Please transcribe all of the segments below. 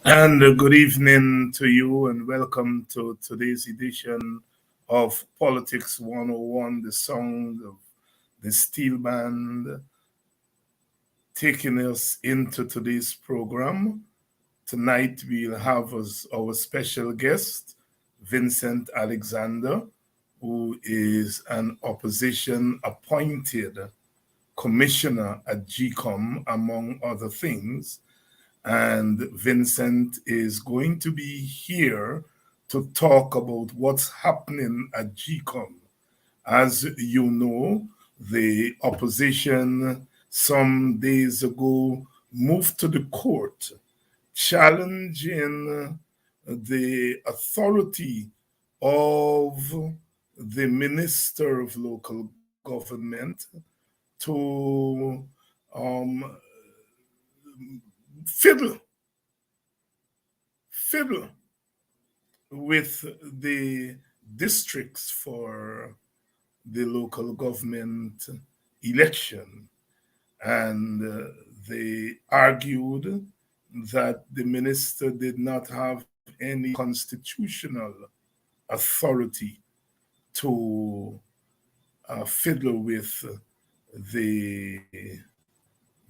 And good evening to you, and welcome to today's edition of Politics 101, the song of the Steel Band, taking us into today's program. Tonight, we'll have as our special guest, Vincent Alexander, who is an opposition appointed commissioner at GECOM, among other things. And Vincent is going to be here to talk about what's happening at GECOM. As you know, the opposition some days ago moved to the court challenging the authority of the Minister of Local Government to um, fiddle fiddle with the districts for the local government election. And they argued that the minister did not have any constitutional authority to fiddle with the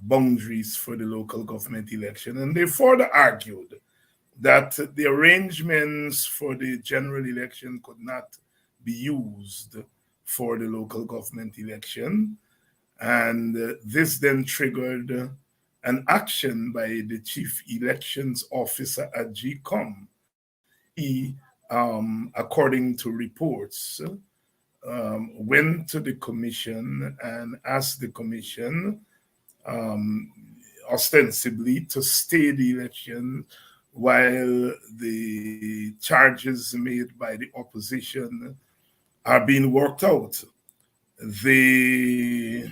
boundaries for the local government election. And they further argued that the arrangements for the general election could not be used for the local government election. And this then triggered an action by the chief elections officer at GECOM. He, according to reports, went to the commission and asked the commission um, ostensibly to stay the election while the charges made by the opposition are being worked out. The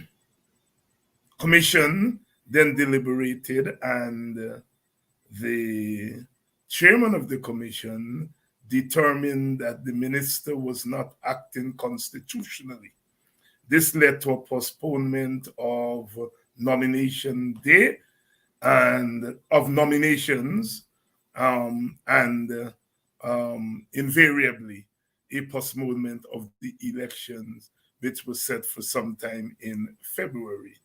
commission then deliberated, and the chairman of the commission determined that the minister was not acting constitutionally. This led to a postponement of nomination day and of nominations, and invariably a postponement of the elections, which was set for sometime in February.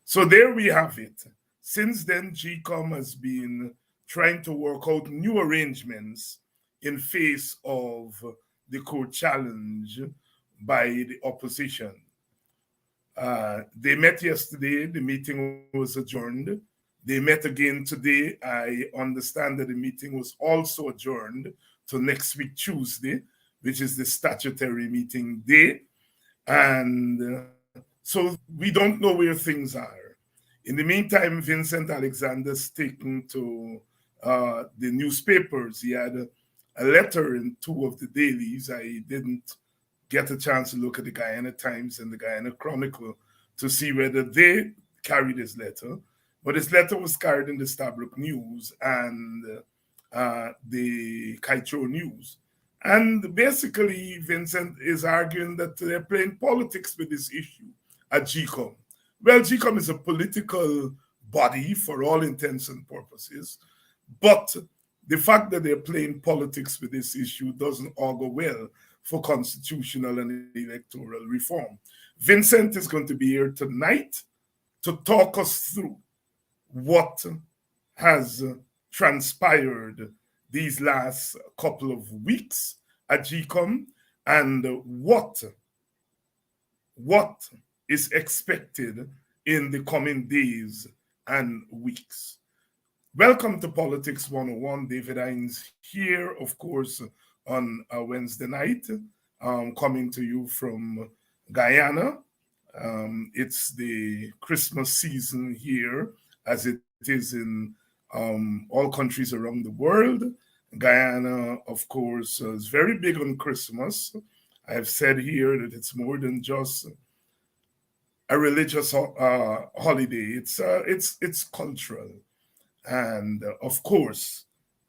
So there we have it. Since then, GECOM has been trying to work out new arrangements in face of the court challenge by the opposition. They met yesterday, the meeting was adjourned. They met again today. I understand that the meeting was also adjourned to next week, Tuesday, which is the statutory meeting day. And so we don't know where things are. In the meantime, Vincent Alexander's taken to the newspapers. He had a letter in two of the dailies. I didn't get a chance to look at the Guyana Times and the Guyana Chronicle to see whether they carried his letter. But his letter was carried in the Stabroek News and the Kaitro News. And basically, Vincent is arguing that they're playing politics with this issue at GECOM. Well, GECOM is a political body for all intents and purposes, but the fact that they're playing politics with this issue doesn't augur well for constitutional and electoral reform. Vincent is going to be here tonight to talk us through what has transpired these last couple of weeks at GECOM and what is expected in the coming days and weeks. Welcome to Politics 101. David Hines here, of course, on a Wednesday night, coming to you from Guyana. It's the Christmas season here, as it is in all countries around the world. Guyana, of course, is very big on Christmas. I have said here that it's more than just a religious holiday. It's cultural, and of course,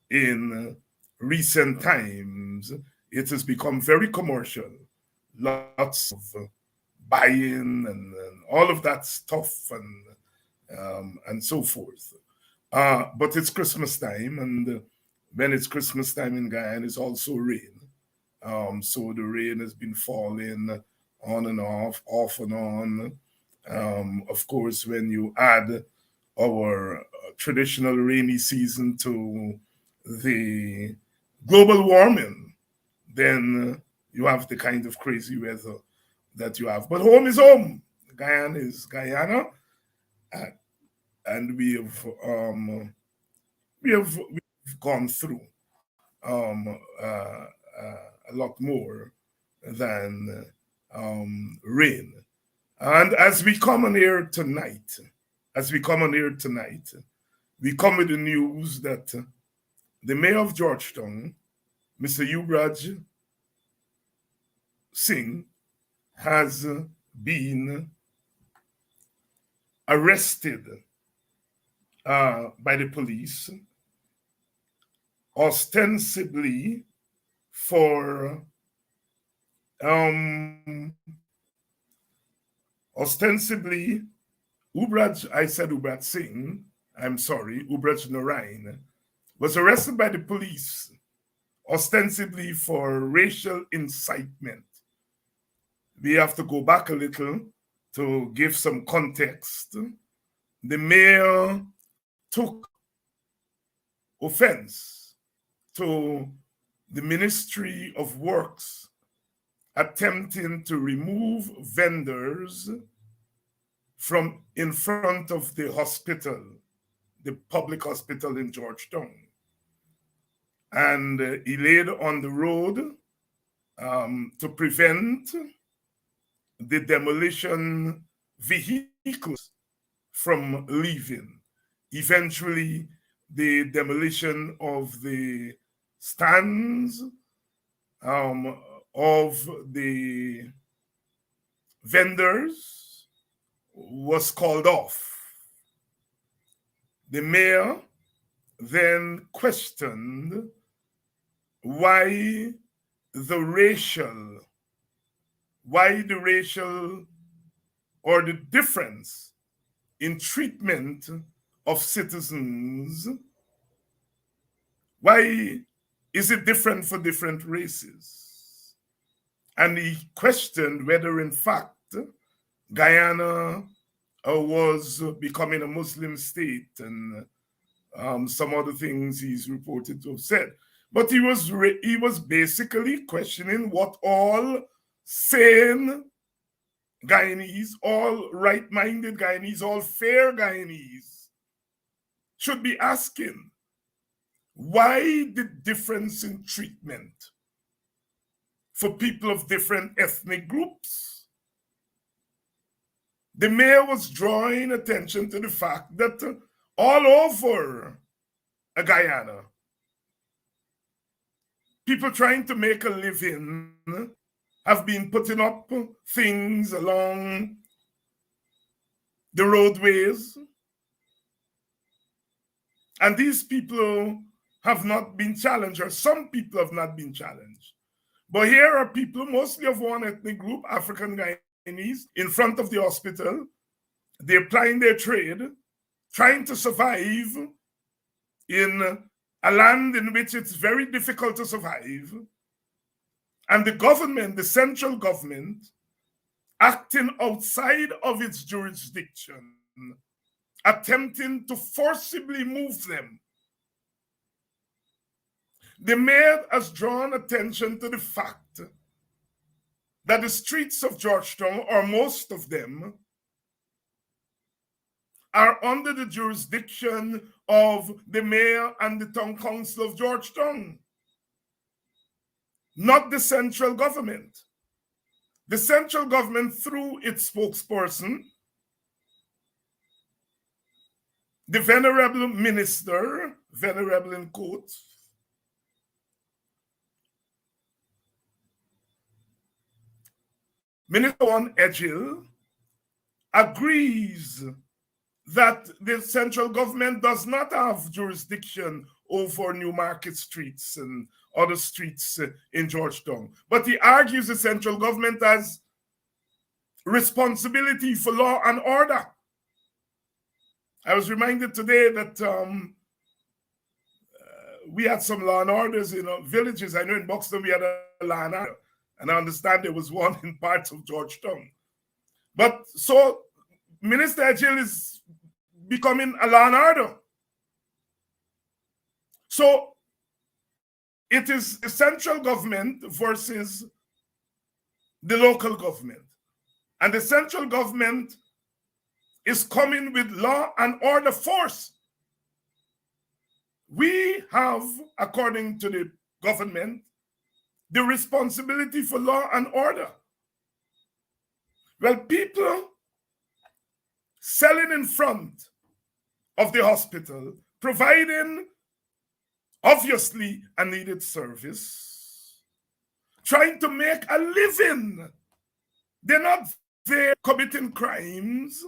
in recent times, it has become very commercial. Lots of buying and all of that stuff and so forth. But it's Christmas time, and when it's Christmas time in Guyana, it's also rain. So the rain has been falling on and off and on. Of course, when you add our traditional rainy season to the global warming, then you have the kind of crazy weather that you have. But home is home. Guyana is Guyana, uh, and we've gone through a lot more than rain. And as we come on here tonight, we come with the news that the mayor of Georgetown, Mr. Yuvraj Singh, has been arrested by the police, ostensibly for Ubraj Singh, I'm sorry, Ubraj Narain, was arrested by the police ostensibly for racial incitement. We have to go back a little to give some context. The mayor took offense to the Ministry of Works attempting to remove vendors from in front of the hospital, the public hospital in Georgetown. And he laid on the road to prevent the demolition vehicles from leaving. Eventually, the demolition of the stands of the vendors was called off. The mayor then questioned why the racial or the difference in treatment of citizens. Why is it different for different races? And he questioned whether, in fact, Guyana was becoming a Muslim state and some other things he's reported to have said. But he was basically questioning what all sane Guyanese, all right-minded Guyanese, all fair Guyanese should be asking. Why the difference in treatment for people of different ethnic groups? The mayor was drawing attention to the fact that all over Guyana, people trying to make a living have been putting up things along the roadways. And these people have not been challenged, or some people have not been challenged. But here are people, mostly of one ethnic group, African Guyanese, in front of the hospital. They're plying their trade, trying to survive in a land in which it's very difficult to survive. And the government, the central government, acting outside of its jurisdiction, attempting to forcibly move them. The mayor has drawn attention to the fact that the streets of Georgetown, or most of them, are under the jurisdiction of the mayor and the town council of Georgetown, not the central government. The central government, through its spokesperson, the venerable minister, venerable in quotes, Minister One Edgil, agrees that the central government does not have jurisdiction over Newmarket streets and other streets in Georgetown. But he argues the central government has responsibility for law and order. I was reminded today that we had some law and orders in villages. I know in Buxton we had a law and order, and I understand there was one in parts of Georgetown. But so Minister Agil is becoming a law and order. So it is the central government versus the local government. And the central government is coming with law and order force. We have, according to the government, the responsibility for law and order. Well, people selling in front of the hospital, providing obviously a needed service, trying to make a living. They're not there committing crimes.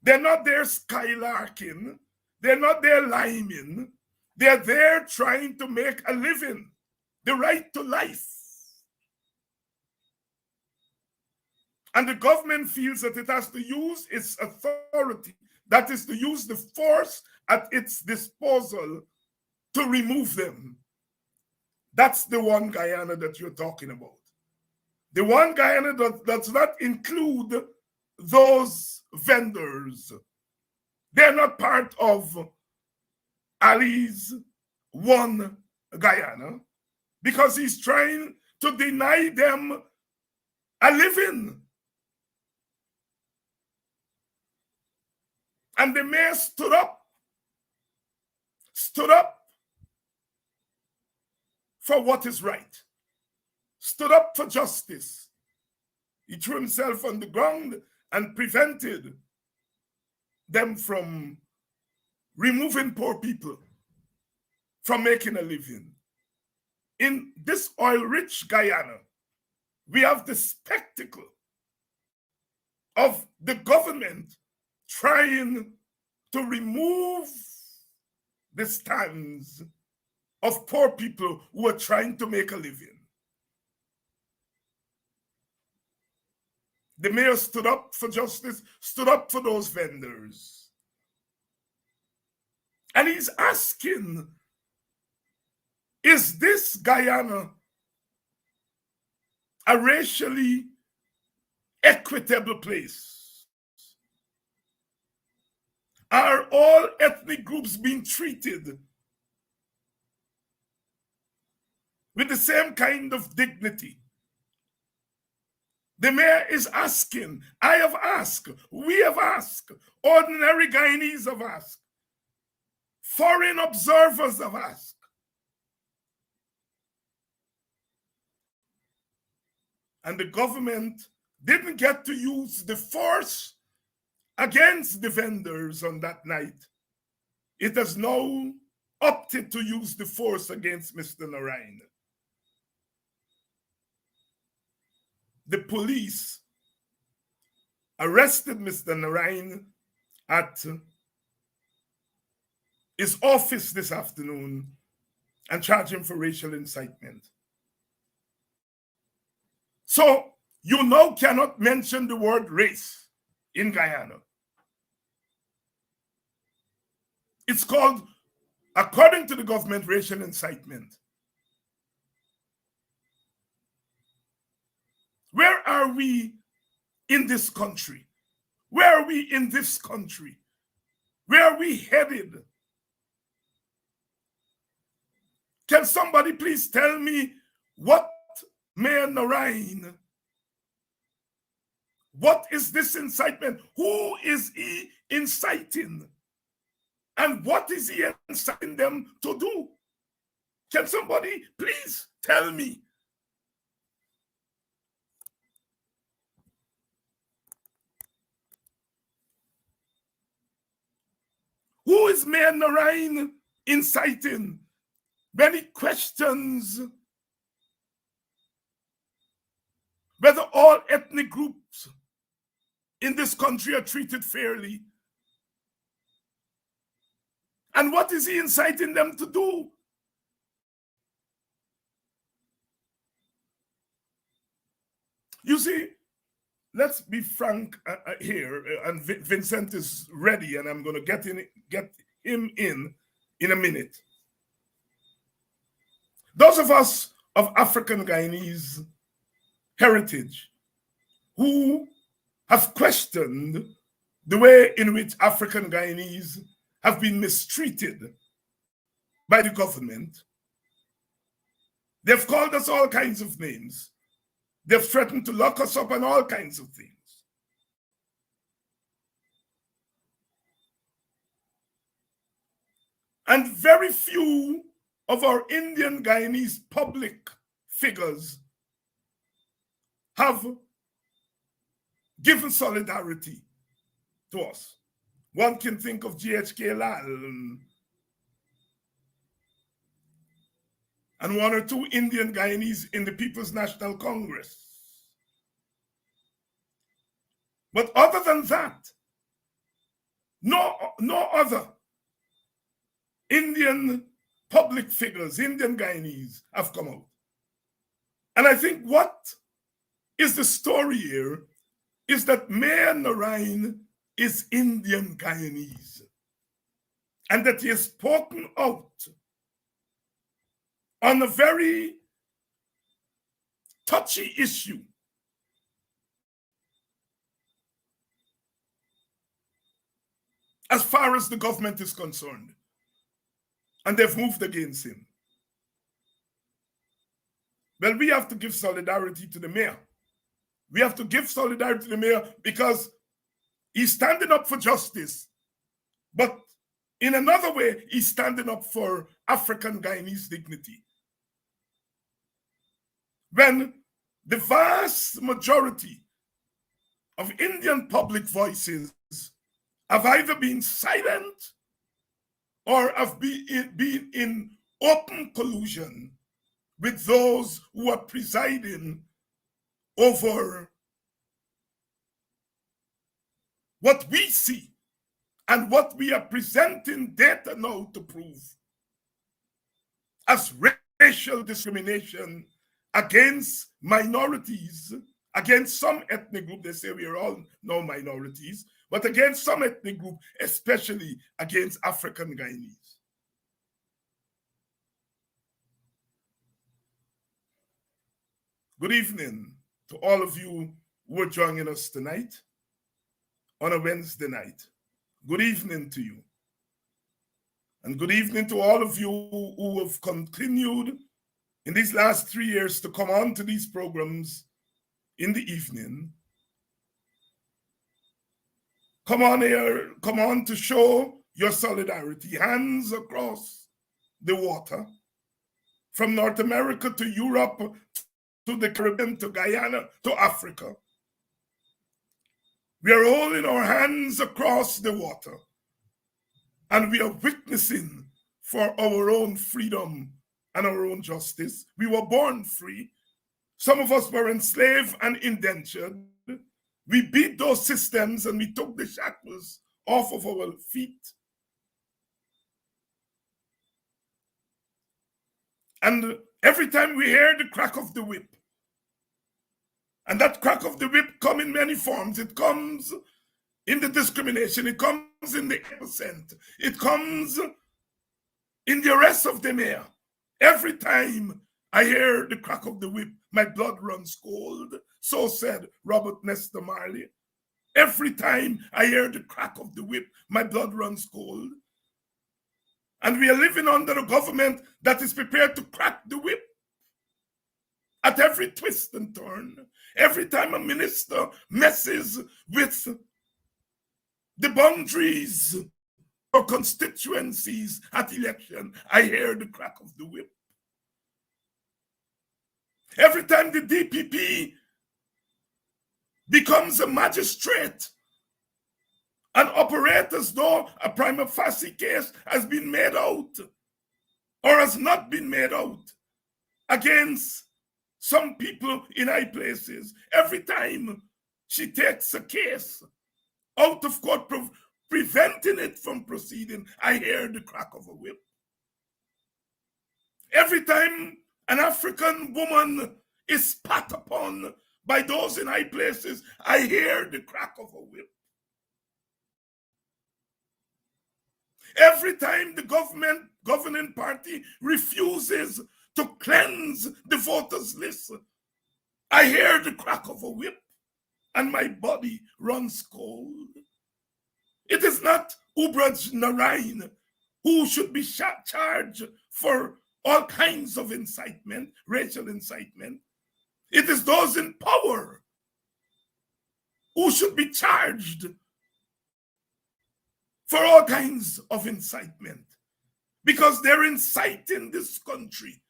They're not there skylarking. They're not there liming. They're there trying to make a living, the right to life. And the government feels that it has to use its authority, that is to use the force at its disposal to remove them. That's the one Guyana that you're talking about. The one Guyana that does not include those vendors. They're not part of Ali's one Guyana because he's trying to deny them a living. And the mayor stood up for what is right, stood up for justice. He threw himself on the ground and prevented them from removing poor people from making a living. In this oil-rich Guyana, we have the spectacle of the government trying to remove the stands of poor people who are trying to make a living. The mayor stood up for justice, stood up for those vendors. And he's asking, is this Guyana a racially equitable place? Are all ethnic groups being treated with the same kind of dignity? The mayor is asking, I have asked, we have asked, ordinary Guyanese have asked, foreign observers have asked. And the government didn't get to use the force against the vendors on that night. It has now opted to use the force against Mr. Narayan. The police arrested Mr. Narayan at his office this afternoon and charged him for racial incitement. So you now cannot mention the word race in Guyana. It's called, according to the government, racial incitement. Where are we in this country? Where are we in this country? Where are we headed? Can somebody please tell me what Mayor Narayan, what is this incitement? Who is he inciting? And what is he inciting them to do? Can somebody please tell me? Who is Mayor Narayan inciting when he questions whether all ethnic groups in this country are treated fairly? And what is he inciting them to do? You see, let's be frank here, and Vincent is ready, and I'm going to get him in a minute. Those of us of African Guyanese heritage who have questioned the way in which African Guyanese have been mistreated by the government. They've called us all kinds of names. They've threatened to lock us up and all kinds of things. And very few of our Indian Guyanese public figures have given solidarity to us. One can think of GHK Lal and one or two Indian Guyanese in the People's National Congress. But other than that, no other Indian public figures, Indian Guyanese, have come out. And I think what is the story here is that Mayor Narain is Indian Guyanese, and that he has spoken out on a very touchy issue. As far as the government is concerned, and they've moved against him. Well, we have to give solidarity to the mayor. We have to give solidarity to the mayor because he's standing up for justice. But in another way, he's standing up for African Guyanese dignity. When the vast majority of Indian public voices have either been silent or have been in open collusion with those who are presiding over what we see and what we are presenting data now to prove as racial discrimination against minorities, against some ethnic group. They say we are all now minorities, but against some ethnic group, especially against African Guyanese. Good evening to all of you who are joining us tonight on a Wednesday night. Good evening to you. And good evening to all of you who have continued in these last 3 years to come on to these programs in the evening. Come on here, come on to show your solidarity, hands across the water, from North America to Europe, to the Caribbean, to Guyana, to Africa. We are holding our hands across the water, and we are witnessing for our own freedom and our own justice. We were born free. Some of us were enslaved and indentured. We beat those systems and we took the shackles off of our feet. And every time we hear the crack of the whip, and that crack of the whip comes in many forms. It comes in the discrimination. It comes in the 8%. It comes in the arrest of the mayor. Every time I hear the crack of the whip, my blood runs cold. So said Robert Nesta Marley. Every time I hear the crack of the whip, my blood runs cold. And we are living under a government that is prepared to crack the whip at every twist and turn. Every time a minister messes with the boundaries or constituencies at election, I hear the crack of the whip. Every time the DPP becomes a magistrate and operates as though a prima facie case has been made out or has not been made out against some people in high places, every time she takes a case out of court, preventing it from proceeding, I hear the crack of a whip. Every time an African woman is spat upon by those in high places, I hear the crack of a whip. Every time the governing party refuses to cleanse the voters' list. I hear the crack of a whip and my body runs cold. It is not Ubraj Narain who should be charged for all kinds of incitement, racial incitement. It is those in power who should be charged for all kinds of incitement, because they're inciting this country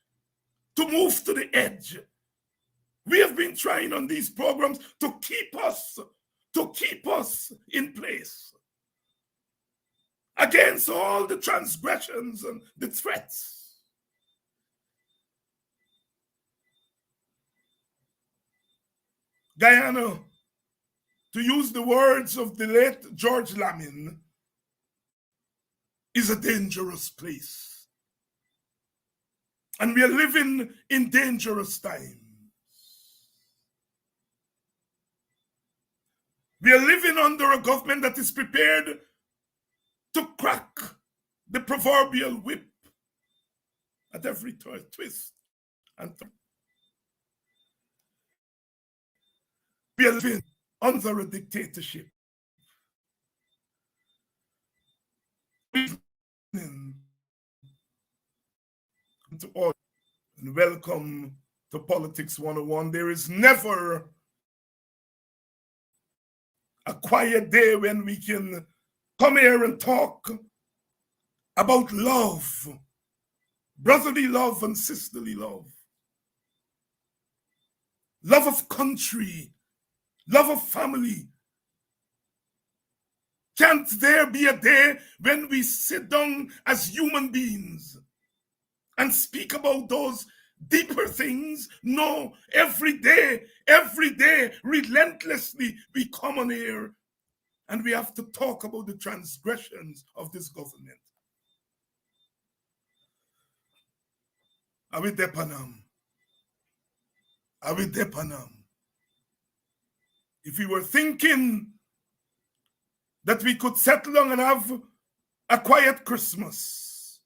to move to the edge. We have been trying on these programs to keep us in place against all the transgressions and the threats. Guyana, to use the words of the late George Lamin, is a dangerous place. And we are living in dangerous times. We are living under a government that is prepared to crack the proverbial whip at every twist and turn. We are living under a dictatorship. To all, and welcome to Politics 101. There is never a quiet day when we can come here and talk about love, brotherly love and sisterly love, love of country, love of family. Can't there be a day when we sit down as human beings and speak about those deeper things? No, every day, relentlessly, we come on here and we have to talk about the transgressions of this government. Are we depanam? Are we depanam? If we were thinking that we could settle down and have a quiet Christmas,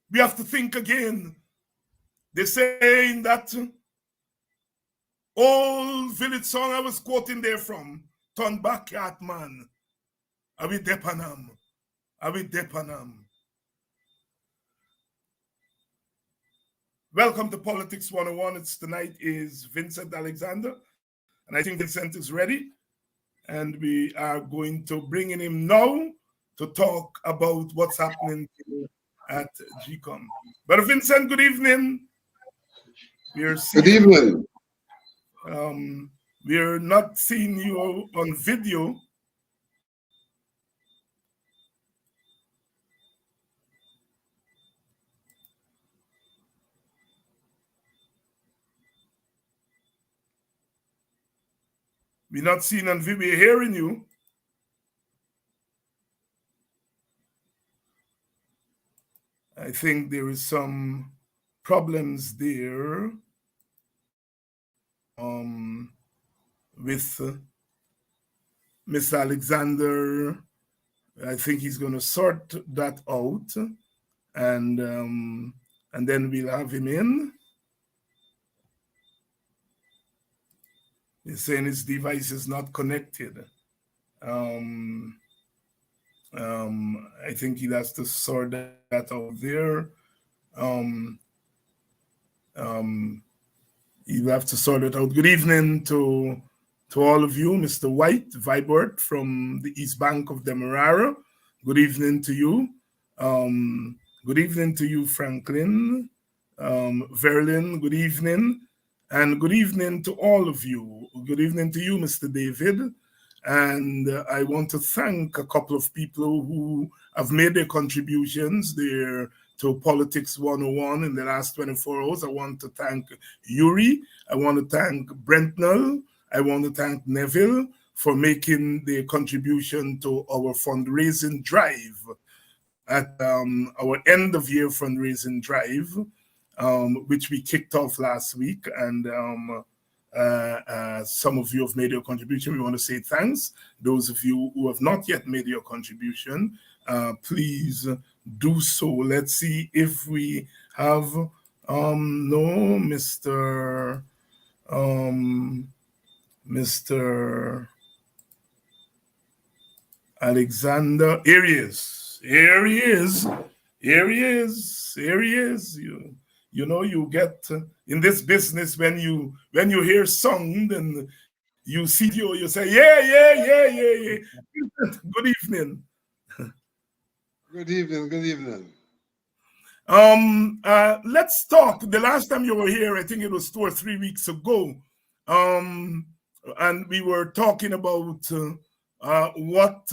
we have to think again. They say in that old village song I was quoting there from, Turn Back Yat Man. Are we depanam? Are we depanam? Welcome to Politics 101. Tonight is Vincent Alexander, and I think Vincent is ready. And we are going to bring in him now to talk about what's happening at GECOM. But Vincent, good evening. Good evening. We're not seeing you on video. We're not seeing on video. We're hearing you. I think there is some problems there with Mr. Alexander. I think he's going to sort that out, and then we'll have him in. He's saying his device is not connected. I think he has to sort that out there. You have to sort it out. Good evening to all of you, Mr. White, Vibert from the East Bank of Demerara. Good evening to you. Good evening to you, Franklin. Verlin, good evening. And good evening to all of you. Good evening to you, Mr. David. And I want to thank a couple of people who have made their contributions there to Politics 101 in the last 24 hours. I want to thank Yuri. I want to thank Brentnell. I want to thank Neville for making their contribution to our fundraising drive at our end of year fundraising drive, which we kicked off last week. And some of you have made your contribution. We want to say thanks. Those of you who have not yet made your contribution, please do so. Let's see if we have no um Mr. Alexander. Here he is. Here he is. Here he is. Here he is. You know, you get in this business when you hear sound and you see video, you say yeah, yeah, yeah, yeah, yeah. Good evening. Good evening. Good evening. Let's talk. The last time you were here, I think it was 2 or 3 weeks ago, um, and we were talking about what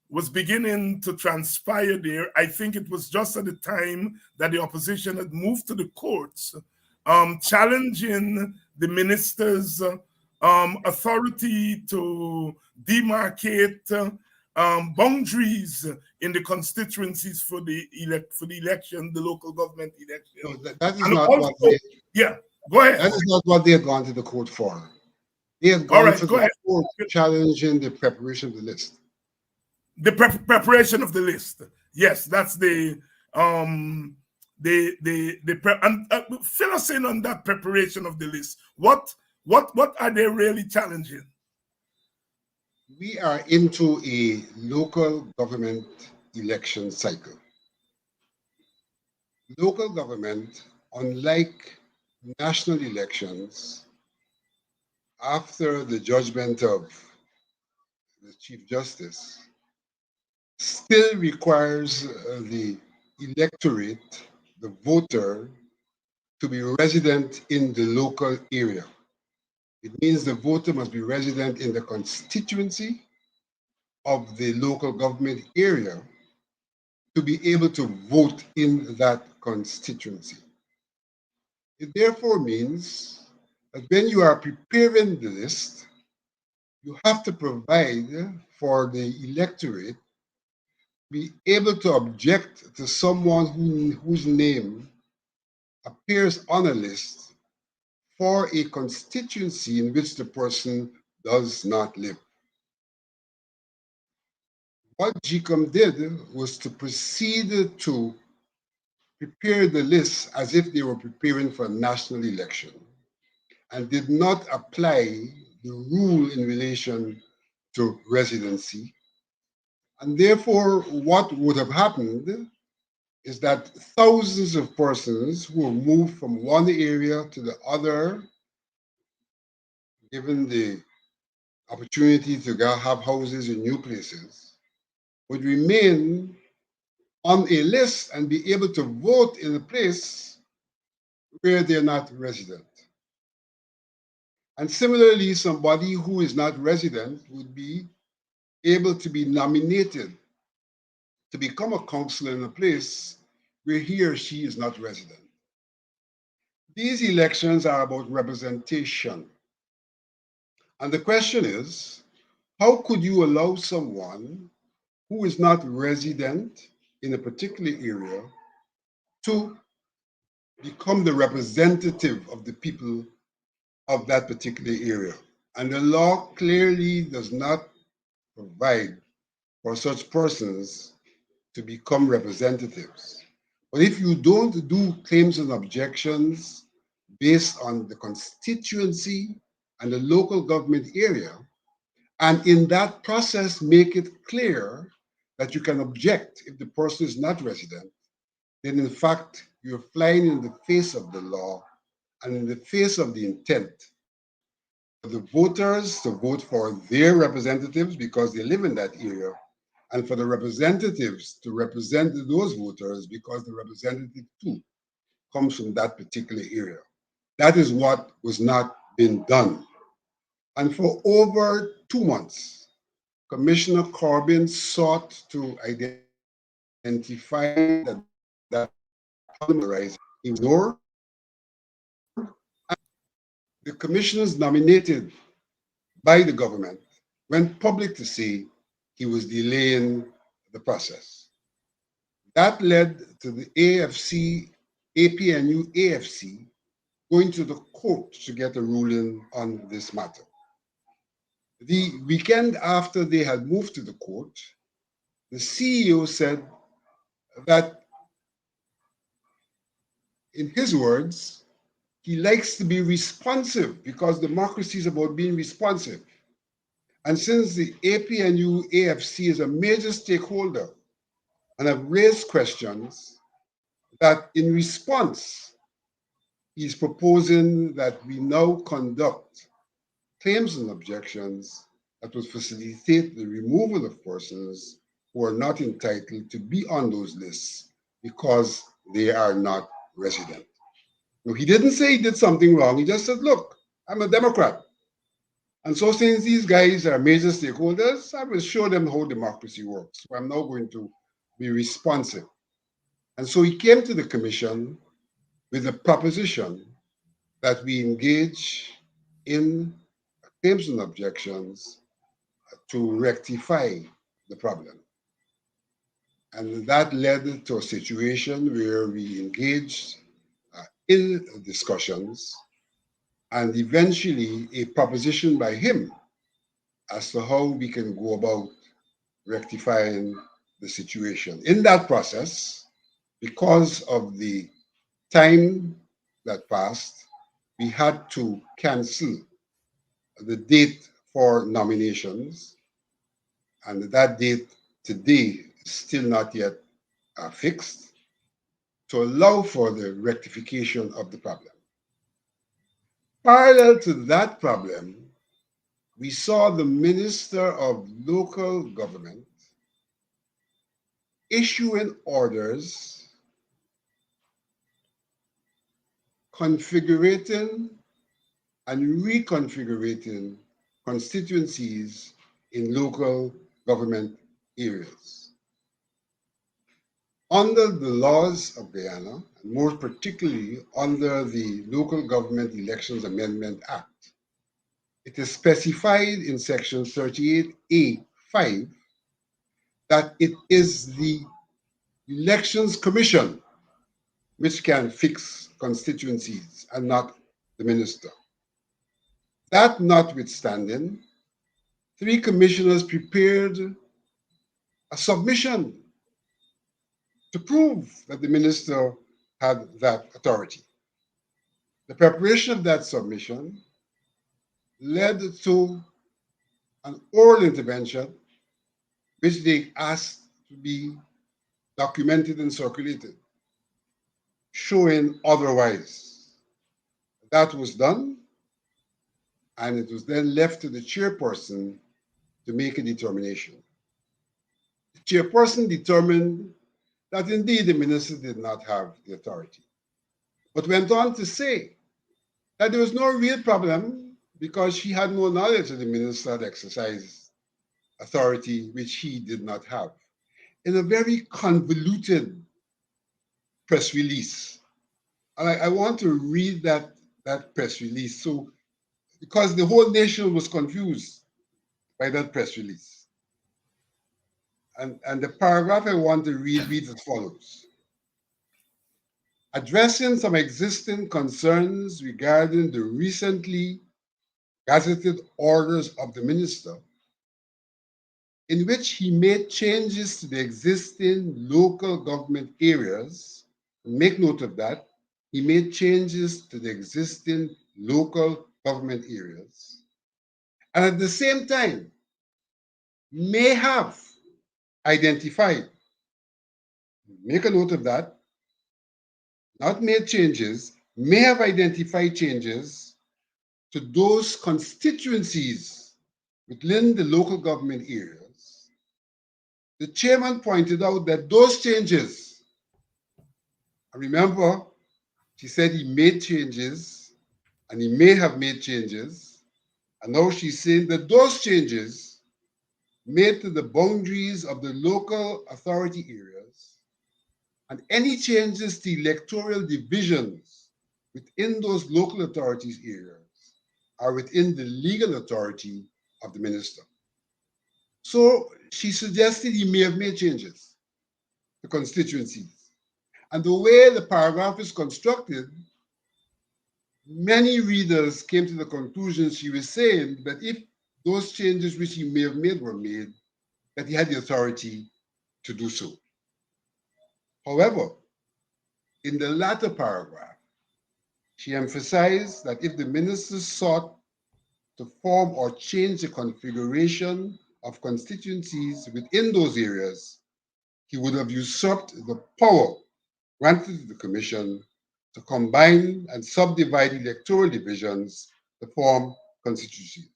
was beginning to transpire there. I think it was just at the time that the opposition had moved to the courts, challenging the minister's authority to demarcate boundaries in the constituencies for the election, the local government No, election, that is and not what also, yeah, go ahead. that is not what they had gone to the court for. They had All gone right, to go the ahead. court challenging the preparation of the list. The preparation of the list. Yes, that's and fill us in on that preparation of the list. What are they really challenging? We are into a local government election cycle. Local government, unlike national elections, after the judgment of the Chief Justice, still requires the electorate, the voter, to be resident in the local area. It means the voter must be resident in the constituency of the local government area to be able to vote in that constituency. It therefore means that when you are preparing the list, you have to provide for the electorate be able to object to someone whose name appears on a list for a constituency in which the person does not live. What GECOM did was to proceed to prepare the list as if they were preparing for a national election and did not apply the rule in relation to residency. And therefore, what would have happened is that thousands of persons who were moved from one area to the other, given the opportunity to have houses in new places, would remain on a list and be able to vote in a place where they're not resident. And similarly, somebody who is not resident would be able to be nominated to become a councillor in a place where he or she is not resident. These elections are about representation. And the question is, how could you allow someone who is not resident in a particular area to become the representative of the people of that particular area? And the law clearly does not provide for such persons to become representatives. But if you don't do claims and objections based on the constituency and the local government area, and in that process make it clear that you can object if the person is not resident, then in fact you're flying in the face of the law and in the face of the intent for the voters to vote for their representatives because they live in that area, and for the representatives to represent those voters because the representative too comes from that particular area. That is what was not been done. And for over 2 months, Commissioner Corbyn sought to identify that parliament he ignored. The commissioners nominated by the government went public to say he was delaying the process. That led to the APNU AFC going to the court to get a ruling on this matter. The weekend after they had moved to the court, the CEO said that, in his words, he likes to be responsive because democracy is about being responsive. And since the APNU AFC is a major stakeholder and have raised questions, that in response, he's proposing that we now conduct claims and objections that would facilitate the removal of persons who are not entitled to be on those lists because they are not resident. No, he didn't say he did something wrong. He just said, look, I'm a Democrat. And so since these guys are major stakeholders, I will show them how democracy works. So I'm now going to be responsive. And so he came to the commission with a proposition that we engage in claims and objections to rectify the problem. And that led to a situation where we engaged in discussions and eventually a proposition by him as to how we can go about rectifying the situation. In that process, because of the time that passed, we had to cancel the date for nominations, and that date today is still not yet fixed to allow for the rectification of the problem. Parallel to that problem, we saw the Minister of Local Government issuing orders configuring and reconfiguring constituencies in local government areas. Under the laws of Guyana, and more particularly under the Local Government Elections Amendment Act, it is specified in Section 38A(5) that it is the Elections Commission which can fix constituencies and not the minister. That notwithstanding, 3 commissioners prepared a submission to prove that the minister had that authority. The preparation of that submission led to an oral intervention, which they asked to be documented and circulated, showing otherwise. That was done, and it was then left to the chairperson to make a determination. The chairperson determined that indeed the minister did not have the authority, but went on to say that there was no real problem because she had no knowledge that the minister had exercised authority which he did not have, in a very convoluted press release. And I want to read that press release, so because the whole nation was confused by that press release. And the paragraph I want to read reads as follows. Addressing some existing concerns regarding the recently gazetted orders of the minister, in which he made changes to the existing local government areas. Make note of that. He made changes to the existing local government areas. And at the same time, may have identified, make a note of that, not made changes, may have identified changes to those constituencies within the local government areas. The chairman pointed out that those changes, remember, she said he made changes and he may have made changes, and now she's saying that those changes made to the boundaries of the local authority areas and any changes to electoral divisions within those local authorities areas are within the legal authority of the minister. So she suggested he may have made changes to constituencies. And the way the paragraph is constructed, many readers came to the conclusion she was saying that if those changes which he may have made were made, that he had the authority to do so. However, in the latter paragraph, she emphasized that if the ministers sought to form or change the configuration of constituencies within those areas, he would have usurped the power granted to the Commission to combine and subdivide electoral divisions to form constituencies.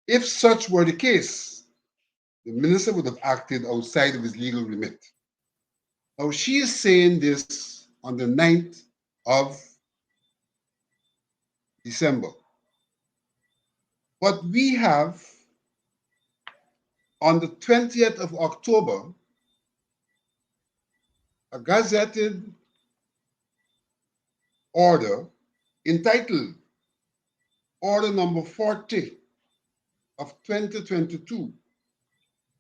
If such were the case, the minister would have acted outside of his legal remit. Now, she is saying this on the 9th of December. But we have, on the 20th of October, a gazetted order entitled Order Number 40 of 2022,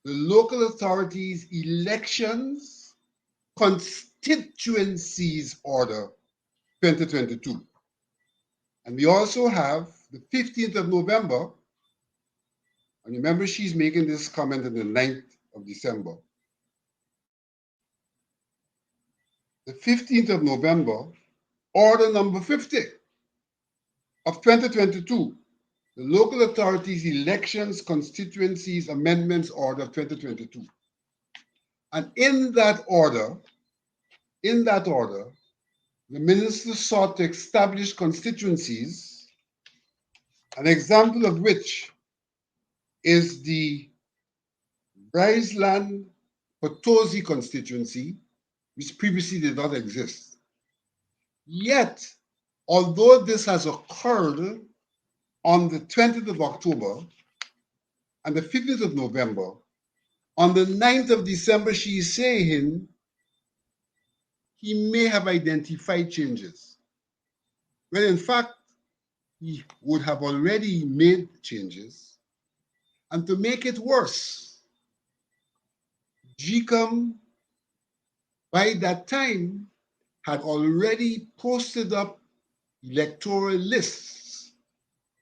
the Local Authorities Elections Constituencies Order 2022. And we also have the 15th of November, and remember she's making this comment on the 9th of December. The 15th of November, Order Number 50 of 2022, the Local Authorities Elections Constituencies Amendments Order of 2022. And in that order, the minister sought to establish constituencies, an example of which is the Bryceland Potosi constituency, which previously did not exist. Yet, although this has occurred on the 20th of October and the 15th of November, on the 9th of December, she is saying he may have identified changes. Well, in fact, he would have already made changes. And to make it worse, GECOM, by that time, had already posted up electoral lists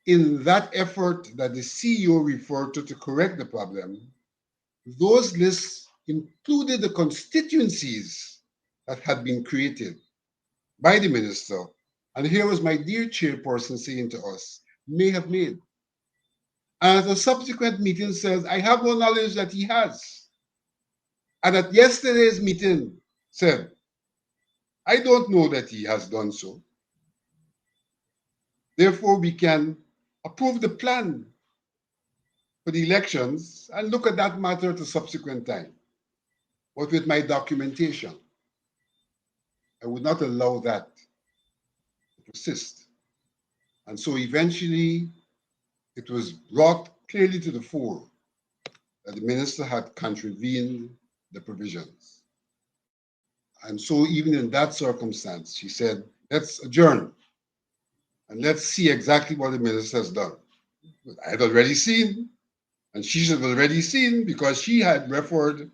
in that effort that the CEO referred to correct the problem. Those lists included the constituencies that had been created by the minister. And here was my dear chairperson saying to us, may have made. And at a subsequent meeting says, I have no knowledge that he has. And at yesterday's meeting said, I don't know that he has done so. Therefore, we can approve the plan for the elections and look at that matter at a subsequent time. But with my documentation, I would not allow that to persist. And so eventually, it was brought clearly to the fore that the minister had contravened the provisions. And so even in that circumstance, she said, let's adjourn and let's see exactly what the minister has done. I had already seen, and she had already seen because she had referred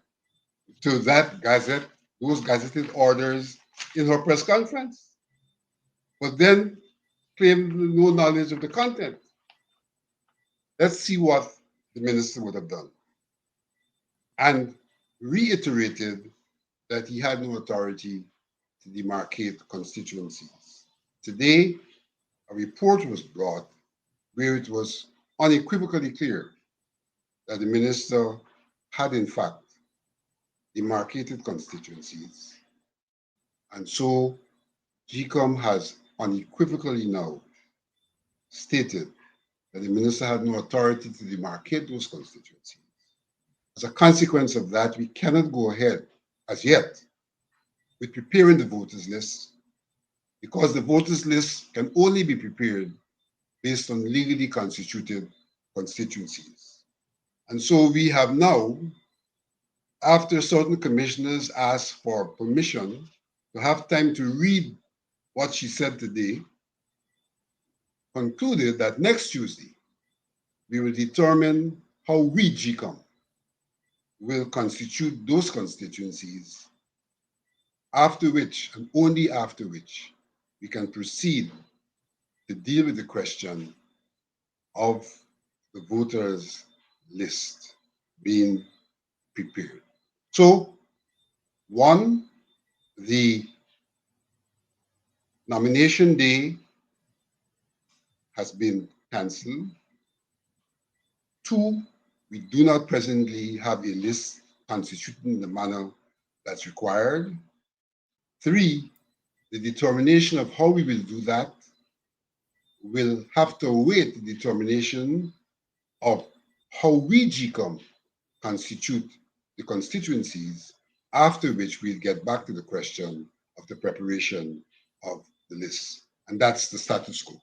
to that gazette, those gazetted orders in her press conference, but then claimed no knowledge of the content. Let's see what the minister would have done. And reiterated that he had no authority to demarcate constituencies. Today, a report was brought where it was unequivocally clear that the minister had in fact demarcated constituencies. And so GECOM has unequivocally now stated that the minister had no authority to demarcate those constituencies. As a consequence of that, we cannot go ahead as yet with preparing the voters list because the voters list can only be prepared based on legally constituted constituencies. And so we have now, after certain commissioners asked for permission to have time to read what she said today, concluded that next Tuesday, we will determine how we, GECOM, will constitute those constituencies, after which, and only after which, we can proceed to deal with the question of the voters list being prepared. So, one, the nomination day has been cancelled. Two, we do not presently have a list constituted in the manner that's required. Three, the determination of how we will do that will have to await the determination of how we GECOM constitute the constituencies, after which we'll get back to the question of the preparation of the list. And that's the status quo.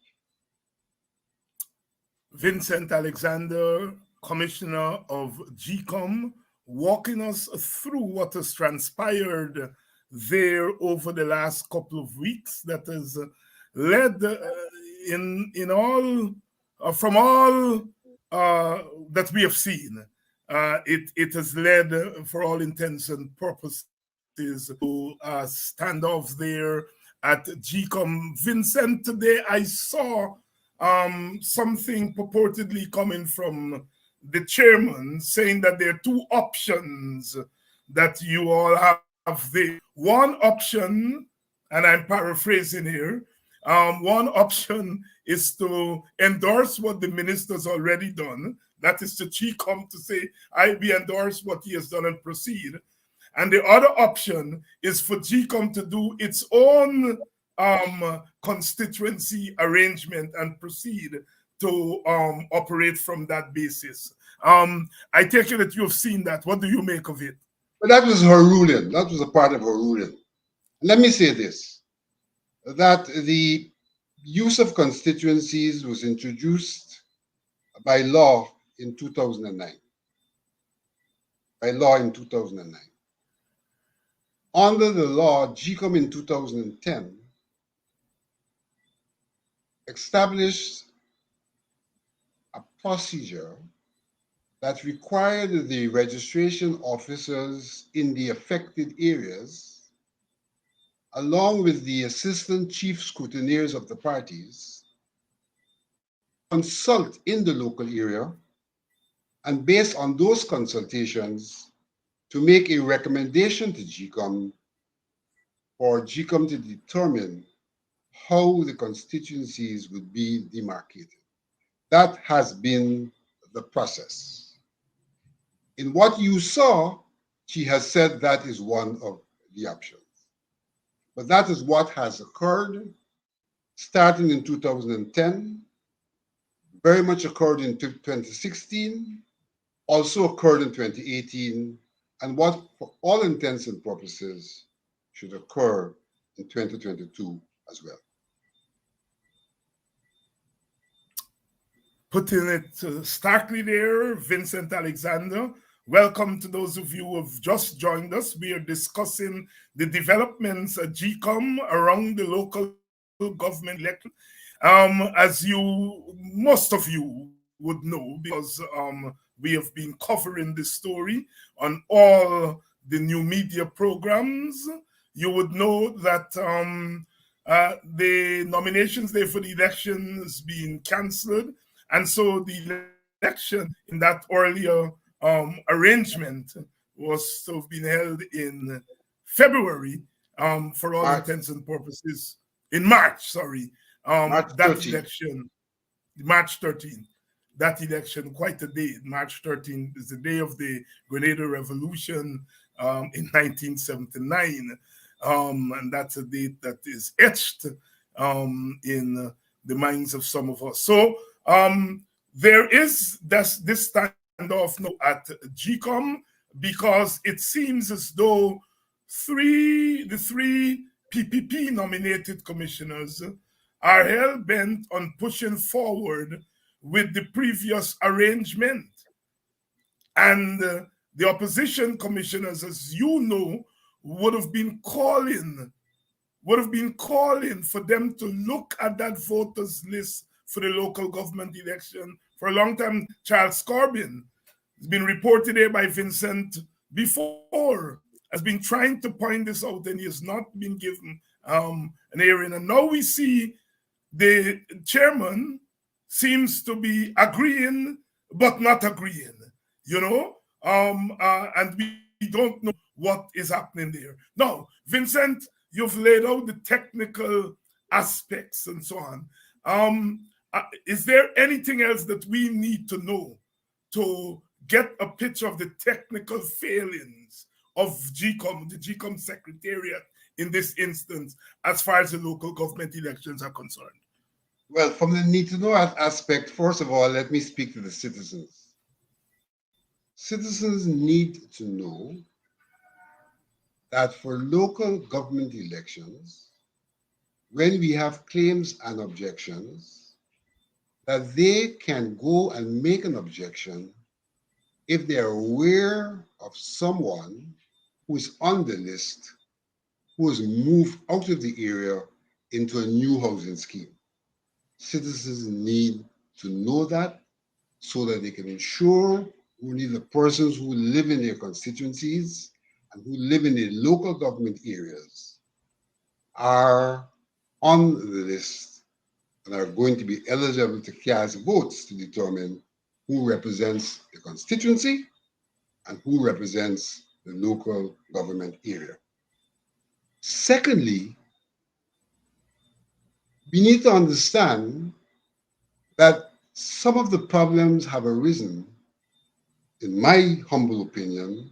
Vincent Alexander, Commissioner of GECOM, walking us through what has transpired there over the last couple of weeks that has led in all from all that we have seen. It has led, for all intents and purposes, to standoff there at GECOM. Vincent, today I saw something purportedly coming from the chairman saying that there are two options that you all have there. One option, and I'm paraphrasing here, one option is to endorse what the minister's already done. That is to GECOM to say, we endorse what he has done and proceed. And the other option is for GECOM to do its own constituency arrangement and proceed to operate from that basis. I take it that you have seen that. What do you make of it? But that was her ruling. That was a part of her ruling. Let me say this, that the use of constituencies was introduced by law in 2009. By law in 2009. Under the law, GECOM in 2010 established a procedure that required the registration officers in the affected areas, along with the assistant chief scrutineers of the parties, consult in the local area, and based on those consultations, to make a recommendation to GECOM for GECOM to determine how the constituencies would be demarcated. That has been the process. In what you saw, she has said that is one of the options. But that is what has occurred starting in 2010, very much occurred in 2016, also occurred in 2018, and what, for all intents and purposes, should occur in 2022 as well. Putting it starkly there, Vincent Alexander. Welcome to those of you who have just joined us. We are discussing the developments at GECOM around the local government election. As most of you would know, because we have been covering this story on all the new media programs, you would know that the nominations day for the election has been cancelled. And so the election in that earlier arrangement was to have been held in February, for all intents and purposes, in March, sorry. March that 13th. election, March 13th, that election, quite a day. March 13th is the day of the Grenada Revolution in 1979. And that's a date that is etched in the minds of some of us. So there is this standoff now at GECOM, because it seems as though the three PPP nominated commissioners are hell-bent on pushing forward with the previous arrangement. And the opposition commissioners, as you know, would have been calling for them to look at that voters list for the local government election for a long time. Charles Corbyn has been reported here by Vincent before, has been trying to point this out, and he has not been given an hearing. And now we see the chairman seems to be agreeing but not agreeing, and we don't know what is happening there. Now, Vincent, you've laid out the technical aspects and so on. Is there anything else that we need to know to get a picture of the technical failings of GECOM, the GECOM Secretariat in this instance, as far as the local government elections are concerned? Well, from the need to know aspect, first of all, let me speak to the citizens. Citizens need to know that for local government elections, when we have claims and objections, that they can go and make an objection if they are aware of someone who is on the list who has moved out of the area into a new housing scheme. Citizens need to know that so that they can ensure only the persons who live in their constituencies and who live in the local government areas are on the list and are going to be eligible to cast votes to determine who represents the constituency and who represents the local government area. Secondly, we need to understand that some of the problems have arisen, in my humble opinion,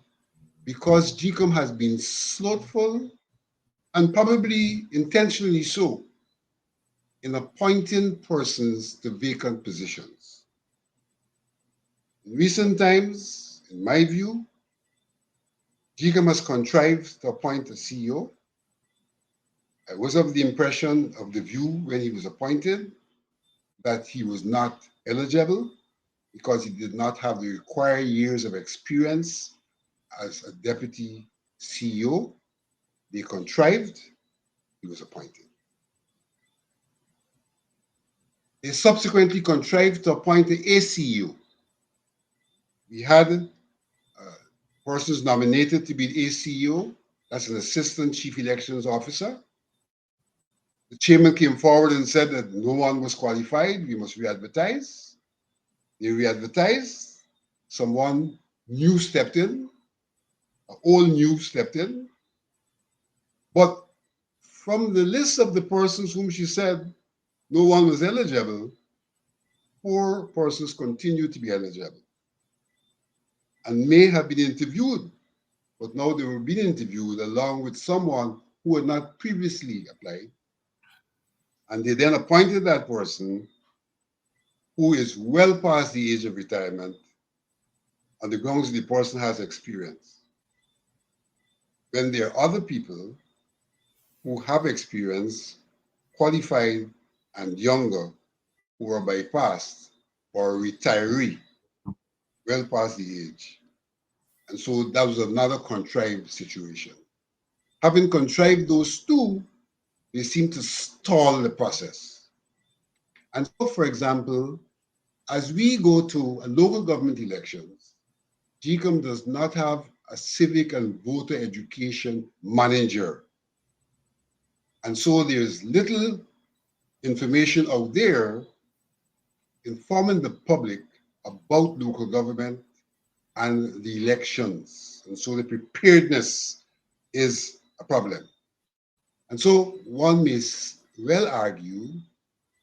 because GECOM has been slothful and probably intentionally so in appointing persons to vacant positions. In recent times, in my view, GECOM has contrived to appoint a CEO. I was of the impression, of the view when he was appointed, that he was not eligible because he did not have the required years of experience as a deputy CEO. They contrived, he was appointed. They subsequently contrived to appoint the ACEO. We had persons nominated to be the ACEO, that's an assistant chief elections officer. The chairman came forward and said that no one was qualified, we must re-advertise. They re-advertised, someone new stepped in, all new stepped in. But from the list of the persons whom she said no one was eligible, 4 persons continued to be eligible and may have been interviewed, but now they were being interviewed along with someone who had not previously applied. And they then appointed that person who is well past the age of retirement on the grounds the person has experience. When there are other people who have experience, qualified and younger, who are bypassed or retiree, well past the age. And so that was another contrived situation. Having contrived those two, they seem to stall the process. And so, for example, as we go to a local government elections, GECOM does not have a civic and voter education manager. And so there's little information out there informing the public about local government and the elections. And so the preparedness is a problem. And so one may well argue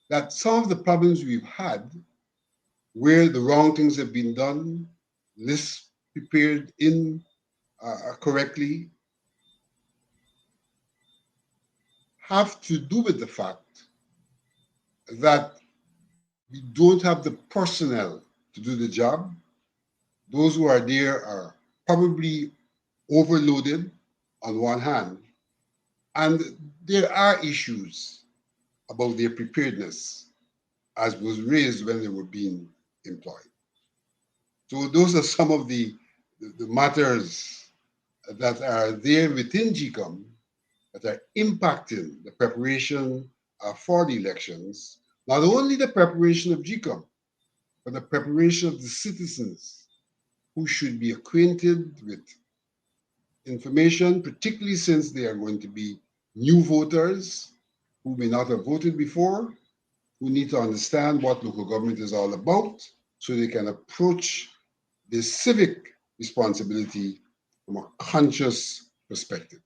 that some of the problems we've had where the wrong things have been done, lists prepared correctly, have to do with the fact that we don't have the personnel to do the job. Those who are there are probably overloaded on one hand, and there are issues about their preparedness as was raised when they were being employed. So those are some of the matters that are there within GECOM that are impacting the preparation for the elections, not only the preparation of GECOM, but the preparation of the citizens who should be acquainted with information, particularly since they are going to be new voters who may not have voted before, who need to understand what local government is all about so they can approach the civic responsibility from a conscious perspective.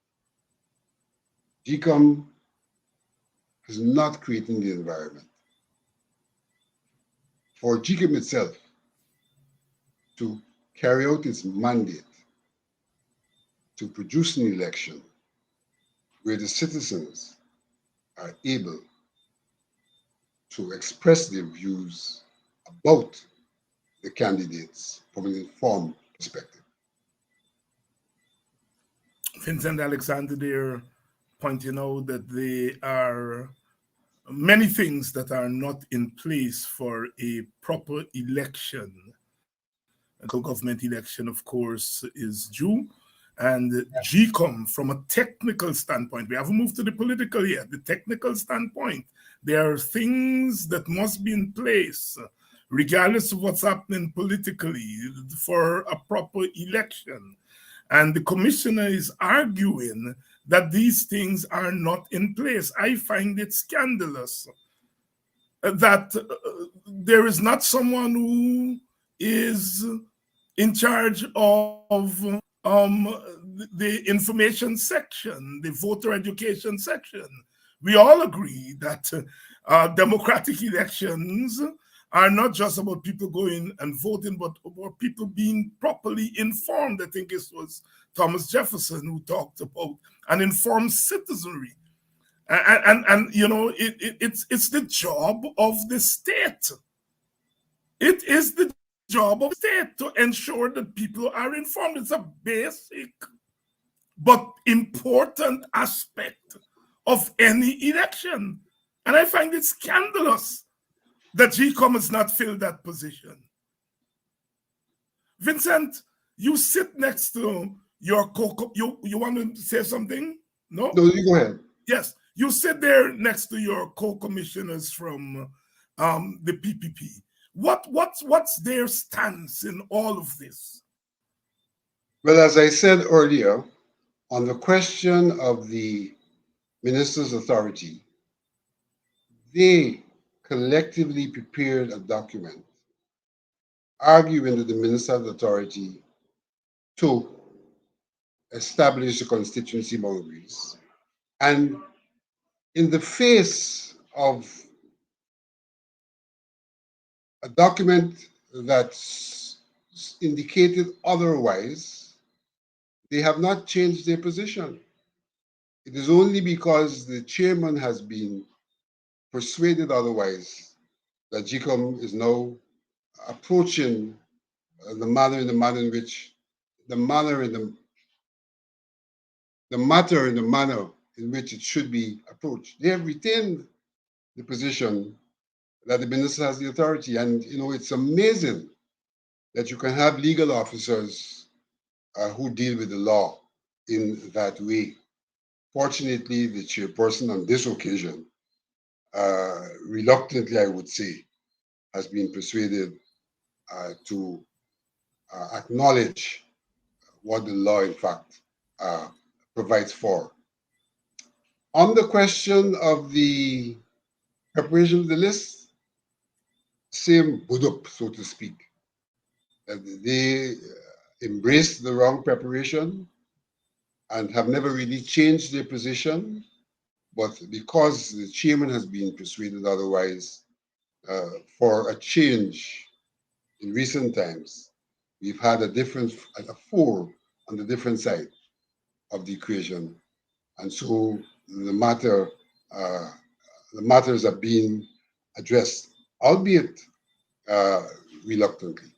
GECOM is not creating the environment for GECOM itself to carry out its mandate to produce an election where the citizens are able to express their views about the candidates from an informed perspective. Vincent Alexander there pointing out that there are many things that are not in place for a proper election. A local government election, of course, is due. And GECOM, from a technical standpoint, we haven't moved to the political yet. The technical standpoint, there are things that must be in place, regardless of what's happening politically, for a proper election. And the commissioner is arguing that these things are not in place. I find it scandalous that there is not someone who is in charge of the information section, the voter education section. We all agree that democratic elections are not just about people going and voting, but about people being properly informed. I think it was Thomas Jefferson who talked about an informed citizenry. And you know, it's the job of the state. It is the job of the state to ensure that people are informed. It's a basic but important aspect of any election. And I find it scandalous that GECOM has not filled that position. Vincent, you sit next to your you want to say something? No? No, you go ahead. Yes, you sit there next to your co-commissioners from the PPP. What's their stance in all of this? Well, as I said earlier, on the question of the minister's authority, they collectively prepared a document arguing that the minister has authority to establish the constituency boundaries. And in the face of a document that indicated otherwise, they have not changed their position. It is only because the chairman has been persuaded otherwise that GECOM is now approaching the matter in which it should be approached. They have retained the position that the minister has the authority. And, you know, it's amazing that you can have legal officers who deal with the law in that way. Fortunately, the chairperson on this occasion, reluctantly, I would say, has been persuaded to acknowledge what the law, in fact, provides for. On the question of the preparation of the list, same budup, so to speak. They embraced the wrong preparation and have never really changed their position. But because the chairman has been persuaded otherwise, for a change in recent times, we've had a four on the different side of the equation. And so the matters are being addressed, albeit reluctantly.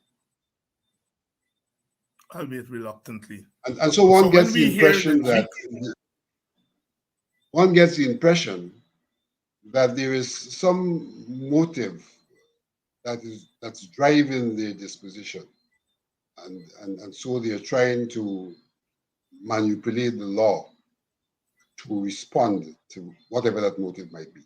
Albeit reluctantly. And so one gets the impression that there is some motive that's driving their disposition. And so they are trying to manipulate the law to respond to whatever that motive might be.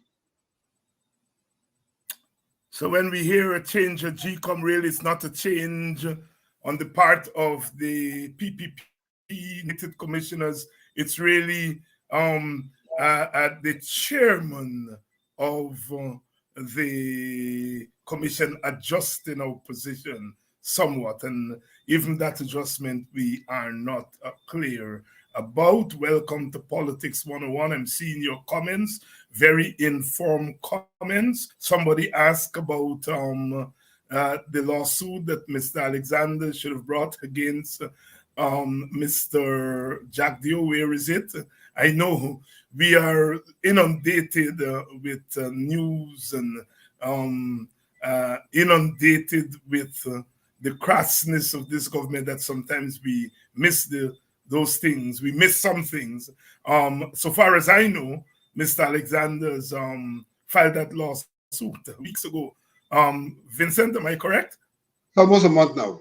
So when we hear a change at GECOM, really it's not a change on the part of the PPP elected commissioners. It's really the chairman of the commission adjusting our position somewhat. And even that adjustment, we are not clear about. Welcome to Politics 101. I'm seeing your comments, very informed comments. Somebody asked about the lawsuit that Mr. Alexander should have brought against Mr. Jack Dio. Where is it? I know we are inundated with news and inundated with the crassness of this government that sometimes we miss those things. We miss some things. So far as I know, Mr. Alexander's filed that lawsuit weeks ago. Vincent, am I correct? Almost a month now.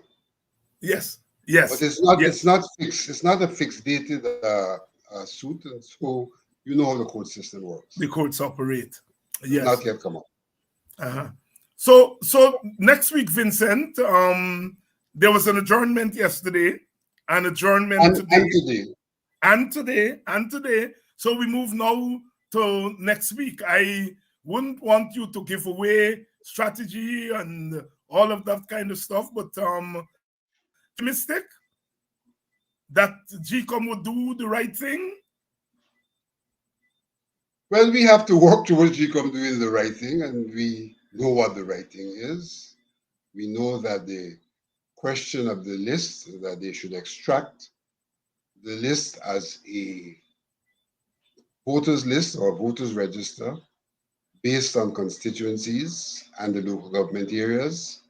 Yes. But Yes. it's not Yes. it's not fixed. It's not a fixed dated suit, and so you know how the court system works. The courts operate. It's Yes. not yet come up. Uh-huh. So next week, Vincent, there was an adjournment yesterday, an adjournment today. So we move now to next week. I wouldn't want you to give away strategy and all of that kind of stuff, but optimistic that GECOM would do the right thing. Well, we have to work towards GECOM doing the right thing, and we know what the right thing is. We know that the question of the list, that they should extract the list as a voters list or voters register based on constituencies and the local government areas.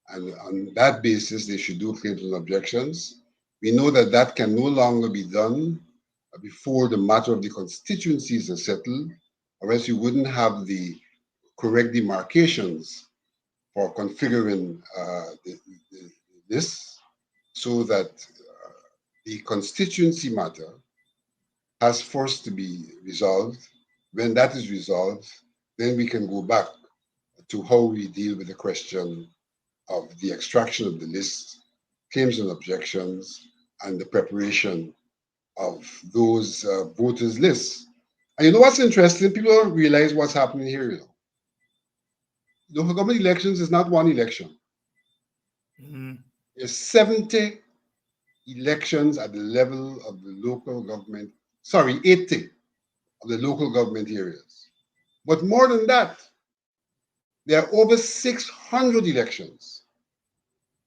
And on that basis, they should do claims and objections. We know that that can no longer be done before the matter of the constituencies is settled, or else you wouldn't have the correct demarcations for configuring this, so that the constituency matter has first to be resolved. When that is resolved, then we can go back to how we deal with the question of the extraction of the list, claims and objections, and the preparation of those voters' lists. And you know what's interesting? People don't realize what's happening here. Local government elections is not one election. Mm-hmm. There's 70 elections at the level of the local government, 80 of the local government areas. But more than that, there are over 600 elections,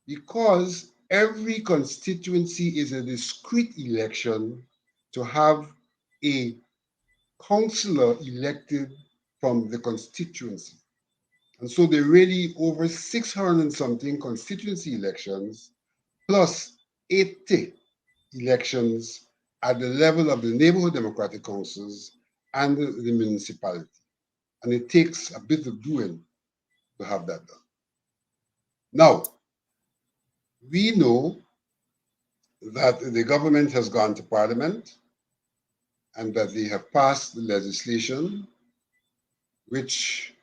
because every constituency is a discrete election to have a councillor elected from the constituency. And so there are really over 600 and something constituency elections, plus 80 elections at the level of the neighborhood democratic councils and the municipality. And it takes a bit of doing to have that done. Now, we know that the government has gone to Parliament and that they have passed the legislation which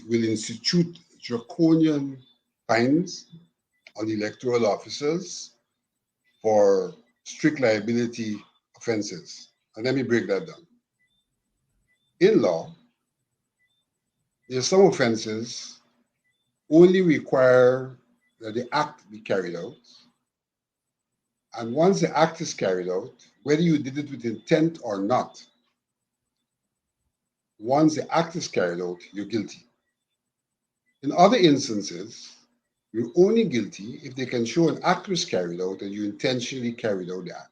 will institute draconian fines on electoral officers for strict liability offenses. And let me break that down. In law, there are some offenses only require that the act be carried out. And once the act is carried out, whether you did it with intent or not, once the act is carried out, you're guilty. In other instances, you're only guilty if they can show an act was carried out and you intentionally carried out the act.